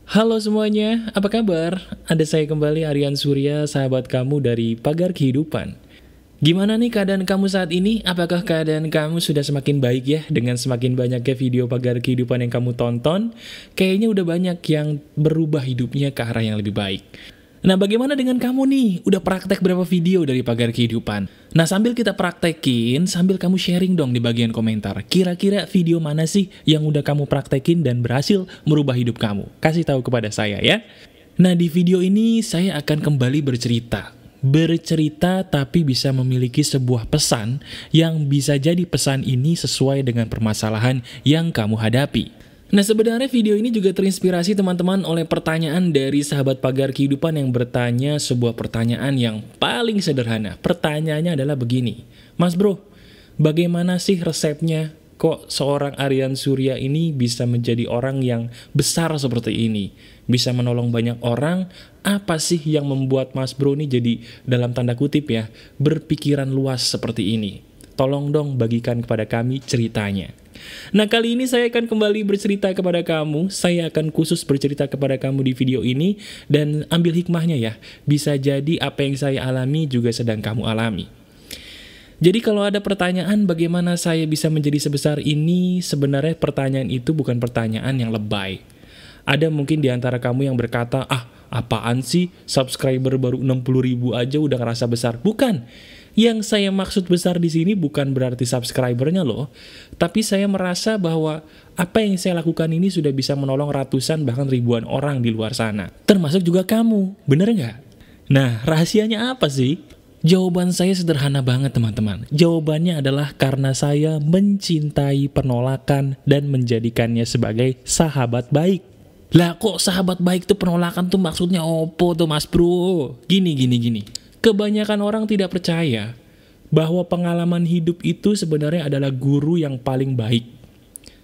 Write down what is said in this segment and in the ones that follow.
Halo semuanya, apa kabar? Ada saya kembali Aryan Surya, sahabat kamu dari Pagar Kehidupan. Gimana nih keadaan kamu saat ini? Apakah keadaan kamu sudah semakin baik ya dengan semakin banyaknya video Pagar Kehidupan yang kamu tonton? Kayaknya udah banyak yang berubah hidupnya ke arah yang lebih baik. Nah, bagaimana dengan kamu nih? Udah praktek berapa video dari Pagar Kehidupan? Nah, sambil kita praktekin, sambil kamu sharing dong di bagian komentar. Kira-kira video mana sih yang udah kamu praktekin dan berhasil merubah hidup kamu? Kasih tahu kepada saya ya. Nah, di video ini saya akan kembali bercerita. Bercerita tapi bisa memiliki sebuah pesan yang bisa jadi pesan ini sesuai dengan permasalahan yang kamu hadapi. Nah, sebenarnya video ini juga terinspirasi teman-teman oleh pertanyaan dari sahabat Pagar Kehidupan yang bertanya sebuah pertanyaan yang paling sederhana. Pertanyaannya adalah begini, Mas bro, bagaimana sih resepnya? Kok seorang Aryan Surya ini bisa menjadi orang yang besar seperti ini? Bisa menolong banyak orang? Apa sih yang membuat Mas bro ini jadi dalam tanda kutip ya, berpikiran luas seperti ini? Tolong dong bagikan kepada kami ceritanya. Nah, kali ini saya akan kembali bercerita kepada kamu. Saya akan khusus bercerita kepada kamu di video ini. Dan ambil hikmahnya ya. Bisa jadi apa yang saya alami juga sedang kamu alami. Jadi kalau ada pertanyaan bagaimana saya bisa menjadi sebesar ini, sebenarnya pertanyaan itu bukan pertanyaan yang lebay. Ada mungkin di antara kamu yang berkata, apaan sih subscriber baru 60.000 aja udah ngerasa besar. Bukan. Yang saya maksud besar di sini bukan berarti subscribernya loh, tapi saya merasa bahwa apa yang saya lakukan ini sudah bisa menolong ratusan bahkan ribuan orang di luar sana. Termasuk juga kamu, bener nggak? Nah, rahasianya apa sih? Jawaban saya sederhana banget teman-teman. Jawabannya adalah karena saya mencintai penolakan dan menjadikannya sebagai sahabat baik. Lah kok sahabat baik tuh penolakan tuh maksudnya opo tuh mas bro? Gini. Kebanyakan orang tidak percaya bahwa pengalaman hidup itu sebenarnya adalah guru yang paling baik.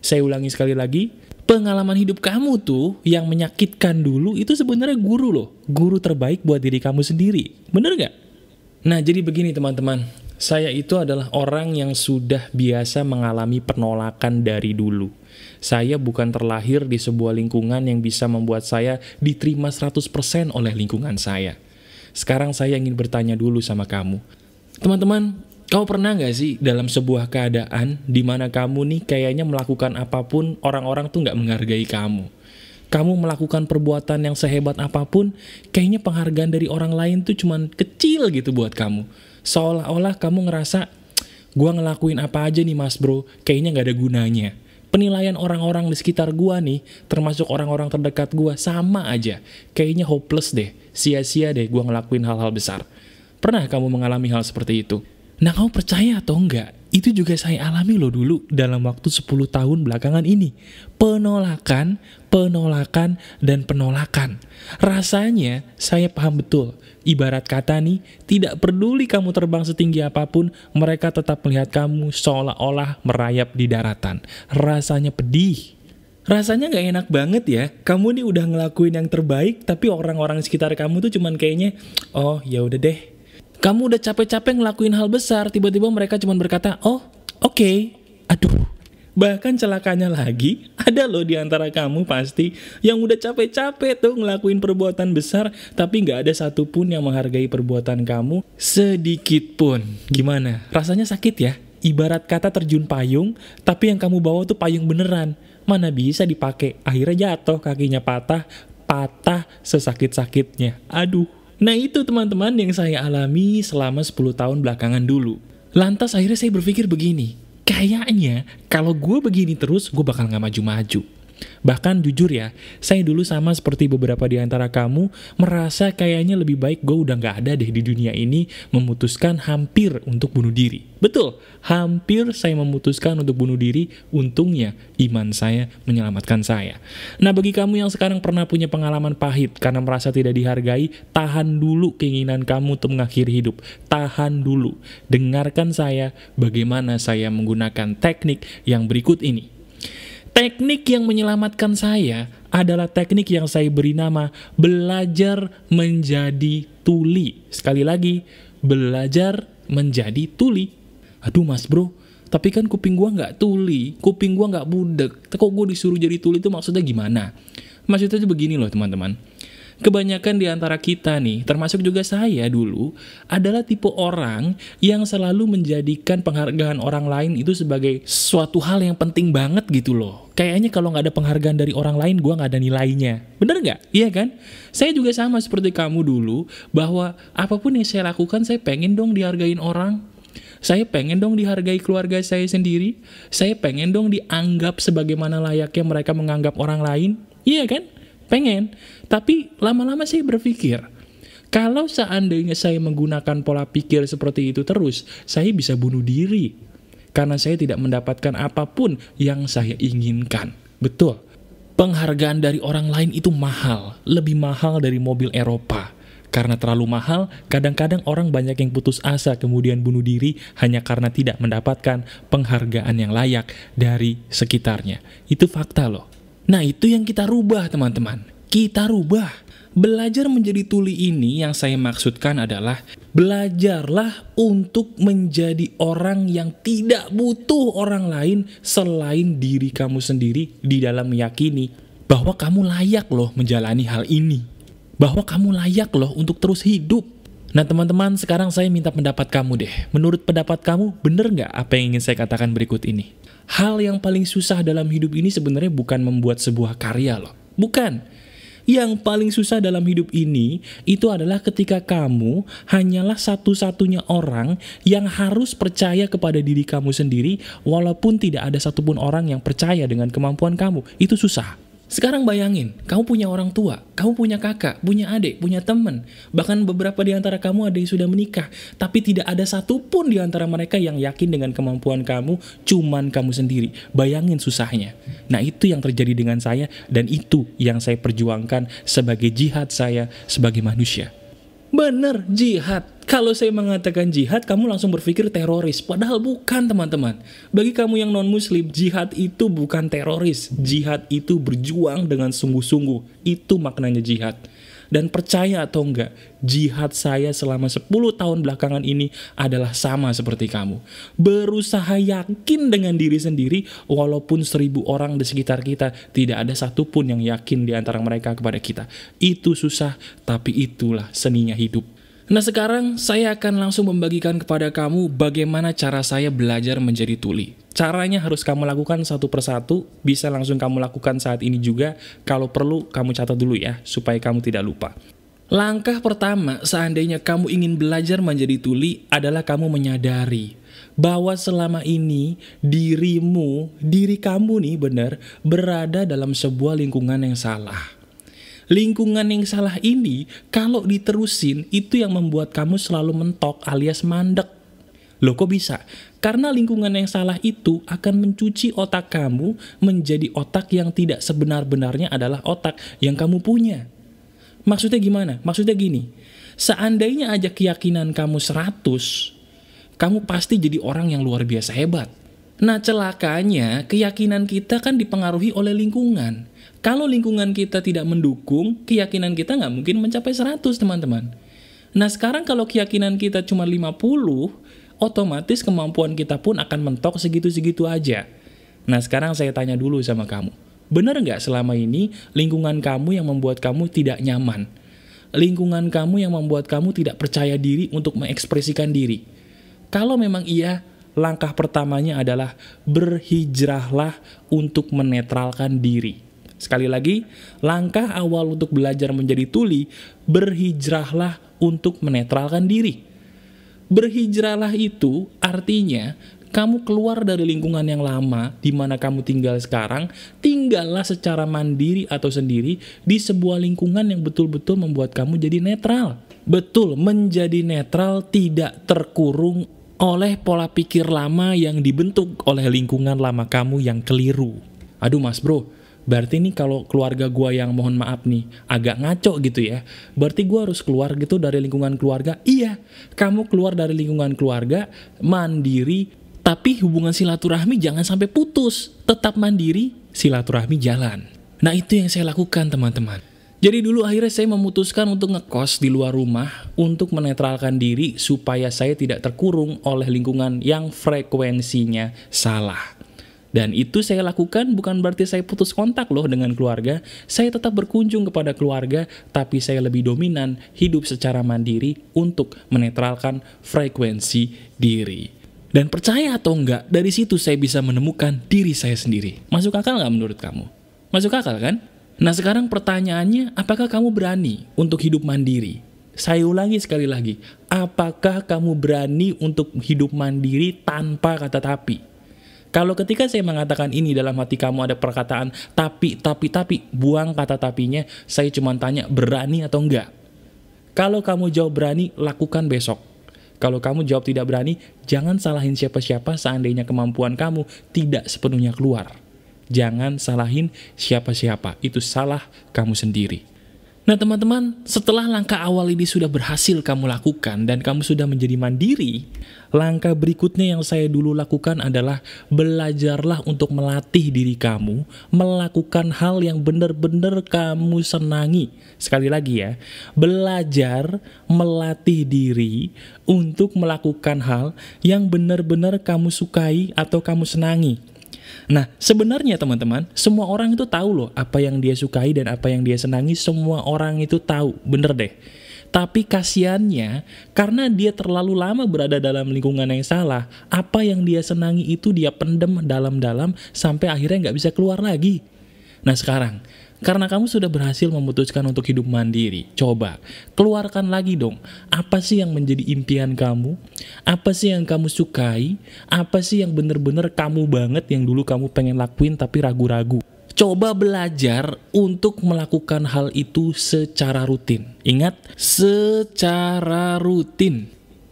Saya ulangi sekali lagi, pengalaman hidup kamu tuh yang menyakitkan dulu itu sebenarnya guru loh. Guru terbaik buat diri kamu sendiri. Bener gak? Nah, jadi begini teman-teman. Saya itu adalah orang yang sudah biasa mengalami penolakan dari dulu. Saya bukan terlahir di sebuah lingkungan yang bisa membuat saya diterima 100% oleh lingkungan saya. Sekarang saya ingin bertanya dulu sama kamu. Teman-teman, kau pernah gak sih dalam sebuah keadaan di mana kamu nih kayaknya melakukan apapun, orang-orang tuh gak menghargai kamu. Kamu melakukan perbuatan yang sehebat apapun, kayaknya penghargaan dari orang lain tuh cuman kecil gitu buat kamu. Seolah-olah kamu ngerasa, gua ngelakuin apa aja nih mas bro, kayaknya gak ada gunanya. Penilaian orang-orang di sekitar gua nih, termasuk orang-orang terdekat gua, sama aja. Kayaknya hopeless deh, sia-sia deh gua ngelakuin hal-hal besar. Pernah kamu mengalami hal seperti itu? Nah, kamu percaya atau enggak? Itu juga saya alami loh dulu dalam waktu 10 tahun belakangan ini. Penolakan, dan penolakan. Rasanya saya paham betul. Ibarat kata nih, tidak peduli kamu terbang setinggi apapun, mereka tetap melihat kamu seolah-olah merayap di daratan. Rasanya pedih. Rasanya gak enak banget ya. Kamu nih udah ngelakuin yang terbaik, tapi orang-orang sekitar kamu tuh cuman kayaknya, oh ya udah deh. Kamu udah capek-capek ngelakuin hal besar, tiba-tiba mereka cuman berkata, oh oke. Aduh. Bahkan celakanya lagi, ada loh di antara kamu pasti yang udah capek-capek tuh ngelakuin perbuatan besar, tapi gak ada satupun yang menghargai perbuatan kamu sedikit pun. Gimana? Rasanya sakit ya? Ibarat kata terjun payung, tapi yang kamu bawa tuh payung beneran. Mana bisa dipakai? Akhirnya jatuh, kakinya patah sesakit-sakitnya. Aduh. Nah itu teman-teman yang saya alami selama 10 tahun belakangan dulu. Lantas akhirnya saya berpikir begini, kayaknya kalau gue begini terus, gue bakal gak maju-maju. Bahkan jujur ya, saya dulu sama seperti beberapa di antara kamu, merasa kayaknya lebih baik gue udah gak ada deh di dunia ini, memutuskan hampir untuk bunuh diri. Betul, hampir saya memutuskan untuk bunuh diri, untungnya iman saya menyelamatkan saya. Nah, bagi kamu yang sekarang pernah punya pengalaman pahit karena merasa tidak dihargai, tahan dulu keinginan kamu untuk mengakhiri hidup. Tahan dulu. Dengarkan saya bagaimana saya menggunakan teknik yang berikut ini. Teknik yang menyelamatkan saya adalah teknik yang saya beri nama belajar menjadi tuli. Sekali lagi, belajar menjadi tuli. Aduh mas bro, tapi kan kuping gua nggak tuli, kuping gua nggak budek. Kok gua disuruh jadi tuli itu maksudnya gimana? Maksudnya tuh begini loh teman-teman. Kebanyakan di antara kita nih, termasuk juga saya dulu, adalah tipe orang yang selalu menjadikan penghargaan orang lain itu sebagai suatu hal yang penting banget gitu loh. Kayaknya kalau nggak ada penghargaan dari orang lain, gue nggak ada nilainya. Bener nggak? Iya kan? Saya juga sama seperti kamu dulu, bahwa apapun yang saya lakukan, saya pengen dong dihargain orang. Saya pengen dong dihargai keluarga saya sendiri. Saya pengen dong dianggap sebagaimana layaknya mereka menganggap orang lain. Iya kan? Pengen. Tapi lama-lama saya berpikir, kalau seandainya saya menggunakan pola pikir seperti itu terus, saya bisa bunuh diri. Karena saya tidak mendapatkan apapun yang saya inginkan. Betul. Penghargaan dari orang lain itu mahal. Lebih mahal dari mobil Eropa. Karena terlalu mahal, kadang-kadang orang banyak yang putus asa kemudian bunuh diri hanya karena tidak mendapatkan penghargaan yang layak dari sekitarnya. Itu fakta loh. Nah, itu yang kita rubah, teman-teman. Kita rubah. Belajar menjadi tuli ini yang saya maksudkan adalah belajarlah untuk menjadi orang yang tidak butuh orang lain selain diri kamu sendiri di dalam meyakini bahwa kamu layak loh menjalani hal ini. Bahwa kamu layak loh untuk terus hidup. Nah teman-teman, sekarang saya minta pendapat kamu deh. Menurut pendapat kamu, bener nggak apa yang ingin saya katakan berikut ini? Hal yang paling susah dalam hidup ini sebenarnya bukan membuat sebuah karya loh. Bukan. Yang paling susah dalam hidup ini, itu adalah ketika kamu hanyalah satu-satunya orang yang harus percaya kepada diri kamu sendiri, walaupun tidak ada satupun orang yang percaya dengan kemampuan kamu. Itu susah. Sekarang bayangin, kamu punya orang tua, kamu punya kakak, punya adik, punya teman, bahkan beberapa di antara kamu ada yang sudah menikah, tapi tidak ada satupun di antara mereka yang yakin dengan kemampuan kamu, cuman kamu sendiri. Bayangin susahnya. Nah, itu yang terjadi dengan saya, dan itu yang saya perjuangkan sebagai jihad saya sebagai manusia. Bener, jihad. Kalau saya mengatakan jihad, kamu langsung berpikir teroris. Padahal bukan, teman-teman. Bagi kamu yang non-muslim, jihad itu bukan teroris. Jihad itu berjuang dengan sungguh-sungguh. Itu maknanya jihad. Dan percaya atau enggak, jihad saya selama 10 tahun belakangan ini adalah sama seperti kamu. Berusaha yakin dengan diri sendiri, walaupun 1000 orang di sekitar kita, tidak ada satupun yang yakin di antara mereka kepada kita. Itu susah, tapi itulah seninya hidup. Nah sekarang saya akan langsung membagikan kepada kamu bagaimana cara saya belajar menjadi tuli. Caranya harus kamu lakukan satu persatu, bisa langsung kamu lakukan saat ini juga. Kalau perlu kamu catat dulu ya, supaya kamu tidak lupa. Langkah pertama seandainya kamu ingin belajar menjadi tuli adalah kamu menyadari bahwa selama ini diri kamu nih berada dalam sebuah lingkungan yang salah. Lingkungan yang salah ini, kalau diterusin, itu yang membuat kamu selalu mentok alias mandek. Loh kok bisa? Karena lingkungan yang salah itu akan mencuci otak kamu menjadi otak yang tidak sebenar-benarnya adalah otak yang kamu punya. Maksudnya gimana? Maksudnya gini, seandainya aja keyakinan kamu 100, kamu pasti jadi orang yang luar biasa hebat. Nah celakanya, keyakinan kita kan dipengaruhi oleh lingkungan. Kalau lingkungan kita tidak mendukung, keyakinan kita nggak mungkin mencapai 100, teman-teman. Nah, sekarang kalau keyakinan kita cuma 50, otomatis kemampuan kita pun akan mentok segitu-segitu aja. Nah, sekarang saya tanya dulu sama kamu. Benar nggak selama ini lingkungan kamu yang membuat kamu tidak nyaman? Lingkungan kamu yang membuat kamu tidak percaya diri untuk mengekspresikan diri? Kalau memang iya, langkah pertamanya adalah berhijrahlah untuk menetralkan diri. Sekali lagi, langkah awal untuk belajar menjadi tuli, berhijrahlah untuk menetralkan diri. Berhijrahlah itu artinya kamu keluar dari lingkungan yang lama di mana kamu tinggal sekarang, tinggallah secara mandiri atau sendiri di sebuah lingkungan yang betul-betul membuat kamu jadi netral. Betul, menjadi netral, tidak terkurung oleh pola pikir lama yang dibentuk oleh lingkungan lama kamu yang keliru. Aduh mas bro, berarti nih kalau keluarga gua yang mohon maaf nih agak ngaco gitu ya, berarti gua harus keluar gitu dari lingkungan keluarga. Iya, kamu keluar dari lingkungan keluarga, mandiri, tapi hubungan silaturahmi jangan sampai putus. Tetap mandiri, silaturahmi jalan. Nah itu yang saya lakukan teman-teman. Jadi dulu akhirnya saya memutuskan untuk ngekos di luar rumah untuk menetralkan diri supaya saya tidak terkurung oleh lingkungan yang frekuensinya salah. Dan itu saya lakukan bukan berarti saya putus kontak loh dengan keluarga. Saya tetap berkunjung kepada keluarga, tapi saya lebih dominan hidup secara mandiri untuk menetralkan frekuensi diri. Dan percaya atau enggak, dari situ saya bisa menemukan diri saya sendiri. Masuk akal nggak menurut kamu? Masuk akal kan? Nah sekarang pertanyaannya, apakah kamu berani untuk hidup mandiri? Saya ulangi sekali lagi, apakah kamu berani untuk hidup mandiri tanpa kata tapi? Kalau ketika saya mengatakan ini dalam hati kamu ada perkataan tapi, buang kata tapinya, saya cuma tanya berani atau enggak. Kalau kamu jawab berani, lakukan besok. Kalau kamu jawab tidak berani, jangan salahin siapa-siapa seandainya kemampuan kamu tidak sepenuhnya keluar. Jangan salahin siapa-siapa, itu salah kamu sendiri. Nah teman-teman, setelah langkah awal ini sudah berhasil kamu lakukan dan kamu sudah menjadi mandiri, langkah berikutnya yang saya dulu lakukan adalah belajarlah untuk melatih diri kamu, melakukan hal yang benar-benar kamu senangi. Sekali lagi ya, belajar melatih diri untuk melakukan hal yang benar-benar kamu sukai atau kamu senangi. Nah, sebenarnya teman-teman, semua orang itu tahu loh apa yang dia sukai dan apa yang dia senangi, semua orang itu tahu, bener deh. Tapi kasiannya, karena dia terlalu lama berada dalam lingkungan yang salah, apa yang dia senangi itu dia pendem dalam-dalam sampai akhirnya nggak bisa keluar lagi. Nah sekarang, karena kamu sudah berhasil memutuskan untuk hidup mandiri, coba keluarkan lagi dong. Apa sih yang menjadi impian kamu? Apa sih yang kamu sukai? Apa sih yang bener-bener kamu banget yang dulu kamu pengen lakuin tapi ragu-ragu? Coba belajar untuk melakukan hal itu secara rutin. Ingat, secara rutin.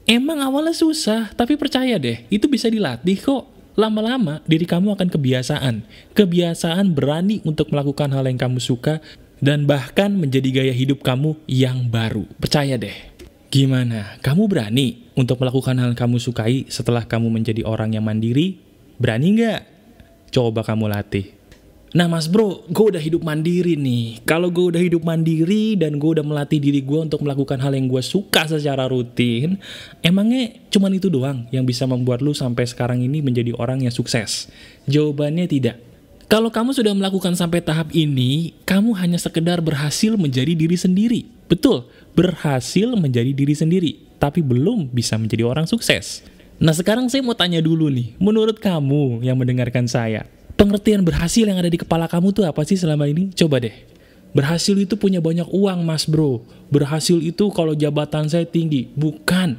Emang awalnya susah, tapi percaya deh, itu bisa dilatih kok. Lama-lama diri kamu akan kebiasaan berani untuk melakukan hal yang kamu suka dan bahkan menjadi gaya hidup kamu yang baru. Percaya deh. Gimana? Kamu berani untuk melakukan hal yang kamu sukai setelah kamu menjadi orang yang mandiri? Berani nggak? Coba kamu latih. Nah mas bro, gue udah hidup mandiri nih. Kalau gue udah hidup mandiri dan gue udah melatih diri gue untuk melakukan hal yang gue suka secara rutin, emangnya cuman itu doang yang bisa membuat lu sampai sekarang ini menjadi orang yang sukses? Jawabannya tidak. Kalau kamu sudah melakukan sampai tahap ini, kamu hanya sekedar berhasil menjadi diri sendiri. Betul, berhasil menjadi diri sendiri, tapi belum bisa menjadi orang sukses. Nah sekarang saya mau tanya dulu nih, menurut kamu yang mendengarkan saya, pengertian berhasil yang ada di kepala kamu tuh apa sih selama ini? Coba deh. Berhasil itu punya banyak uang mas bro. Berhasil itu kalau jabatan saya tinggi. Bukan.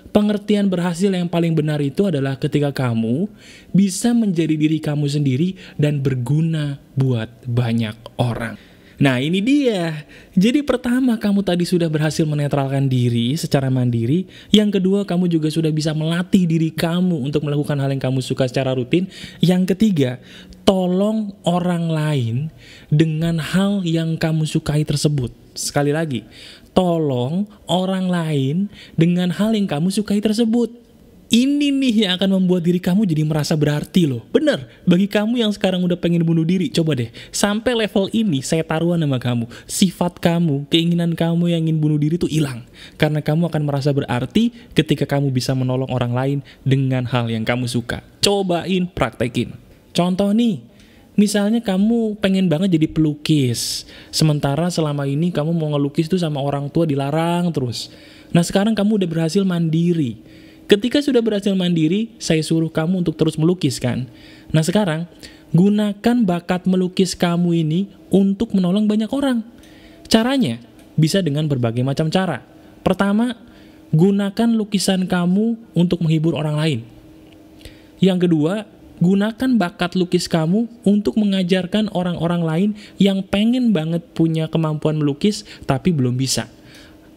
Pengertian berhasil yang paling benar itu adalah ketika kamu bisa menjadi diri kamu sendiri dan berguna buat banyak orang. Nah ini dia. Jadi pertama kamu tadi sudah berhasil menetralkan diri secara mandiri. Yang kedua kamu juga sudah bisa melatih diri kamu untuk melakukan hal yang kamu suka secara rutin. Yang ketiga, tolong orang lain dengan hal yang kamu sukai tersebut. Sekali lagi, tolong orang lain dengan hal yang kamu sukai tersebut. Ini nih yang akan membuat diri kamu jadi merasa berarti loh. Bener, bagi kamu yang sekarang udah pengen bunuh diri, coba deh. Sampai level ini saya taruhan sama kamu. Sifat kamu, keinginan kamu yang ingin bunuh diri tuh hilang. Karena kamu akan merasa berarti ketika kamu bisa menolong orang lain dengan hal yang kamu suka. Cobain, praktekin. Contoh nih, misalnya kamu pengen banget jadi pelukis. Sementara selama ini kamu mau ngelukis tuh sama orang tua dilarang terus. Nah sekarang kamu udah berhasil mandiri. Ketika sudah berhasil mandiri, saya suruh kamu untuk terus melukis kan. Nah sekarang, gunakan bakat melukis kamu ini untuk menolong banyak orang. Caranya, bisa dengan berbagai macam cara. Pertama, gunakan lukisan kamu untuk menghibur orang lain. Yang kedua, gunakan bakat lukis kamu untuk mengajarkan orang-orang lain yang pengen banget punya kemampuan melukis tapi belum bisa.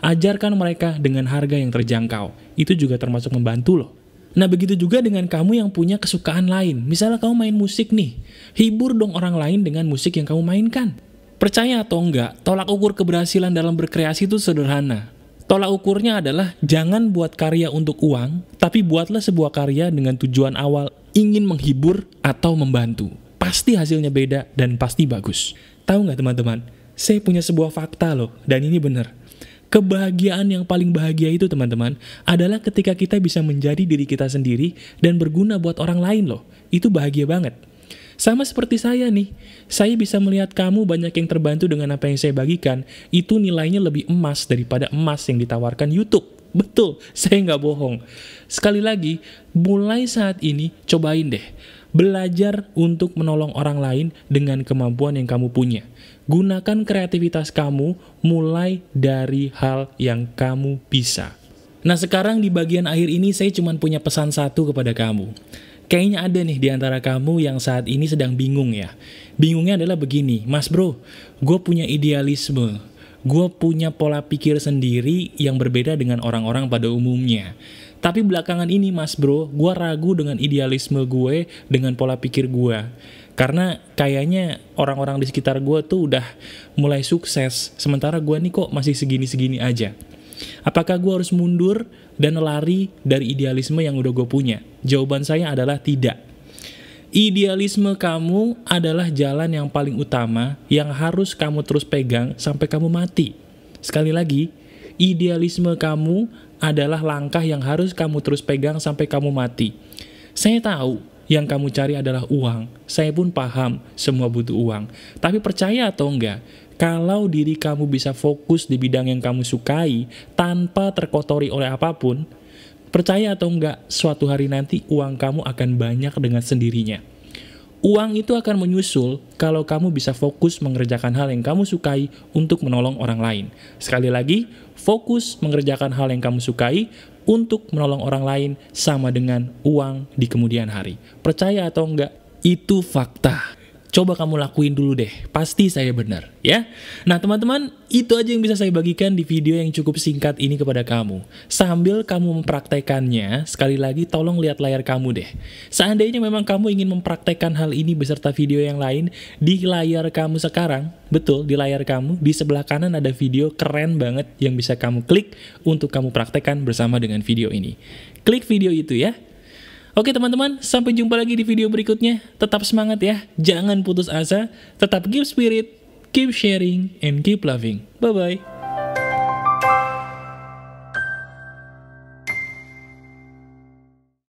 Ajarkan mereka dengan harga yang terjangkau. Itu juga termasuk membantu loh. Nah begitu juga dengan kamu yang punya kesukaan lain. Misalnya kamu main musik nih. Hibur dong orang lain dengan musik yang kamu mainkan. Percaya atau enggak, tolak ukur keberhasilan dalam berkreasi itu sederhana. Tolak ukurnya adalah jangan buat karya untuk uang, tapi buatlah sebuah karya dengan tujuan awal ingin menghibur atau membantu. Pasti hasilnya beda dan pasti bagus. Tahu nggak teman-teman? Saya punya sebuah fakta loh, dan ini benar. Kebahagiaan yang paling bahagia itu teman-teman adalah ketika kita bisa menjadi diri kita sendiri dan berguna buat orang lain loh. Itu bahagia banget. Sama seperti saya nih, saya bisa melihat kamu banyak yang terbantu dengan apa yang saya bagikan, itu nilainya lebih emas daripada emas yang ditawarkan YouTube. Betul, saya nggak bohong. Sekali lagi, mulai saat ini, cobain deh. Belajar untuk menolong orang lain dengan kemampuan yang kamu punya. Gunakan kreativitas kamu mulai dari hal yang kamu bisa. Nah sekarang di bagian akhir ini saya cuma punya pesan satu kepada kamu. Kayaknya ada nih di antara kamu yang saat ini sedang bingung ya. Bingungnya adalah begini, Mas bro, gue punya idealisme. Gue punya pola pikir sendiri yang berbeda dengan orang-orang pada umumnya. Tapi belakangan ini mas bro, gue ragu dengan idealisme gue, dengan pola pikir gue. Karena kayaknya orang-orang di sekitar gue tuh udah mulai sukses, sementara gue nih kok masih segini-segini aja. Apakah gue harus mundur dan lari dari idealisme yang udah gue punya? Jawaban saya adalah tidak. Idealisme kamu adalah jalan yang paling utama yang harus kamu terus pegang sampai kamu mati. Sekali lagi, idealisme kamu adalah langkah yang harus kamu terus pegang sampai kamu mati. Saya tahu yang kamu cari adalah uang. Saya pun paham semua butuh uang. Tapi percaya atau enggak, kalau diri kamu bisa fokus di bidang yang kamu sukai tanpa terkotori oleh apapun, percaya atau enggak, suatu hari nanti uang kamu akan banyak dengan sendirinya. Uang itu akan menyusul kalau kamu bisa fokus mengerjakan hal yang kamu sukai untuk menolong orang lain. Sekali lagi, fokus mengerjakan hal yang kamu sukai untuk menolong orang lain sama dengan uang di kemudian hari. Percaya atau enggak, itu fakta. Coba kamu lakuin dulu deh, pasti saya benar, ya. Nah teman-teman, itu aja yang bisa saya bagikan di video yang cukup singkat ini kepada kamu. Sambil kamu mempraktekannya, sekali lagi tolong lihat layar kamu deh. Seandainya memang kamu ingin mempraktekkan hal ini beserta video yang lain, di layar kamu sekarang, betul, di layar kamu, di sebelah kanan ada video keren banget yang bisa kamu klik untuk kamu praktekkan bersama dengan video ini. Klik video itu ya. Oke teman-teman, sampai jumpa lagi di video berikutnya. Tetap semangat ya, jangan putus asa, tetap keep spirit, keep sharing, and keep loving. Bye-bye.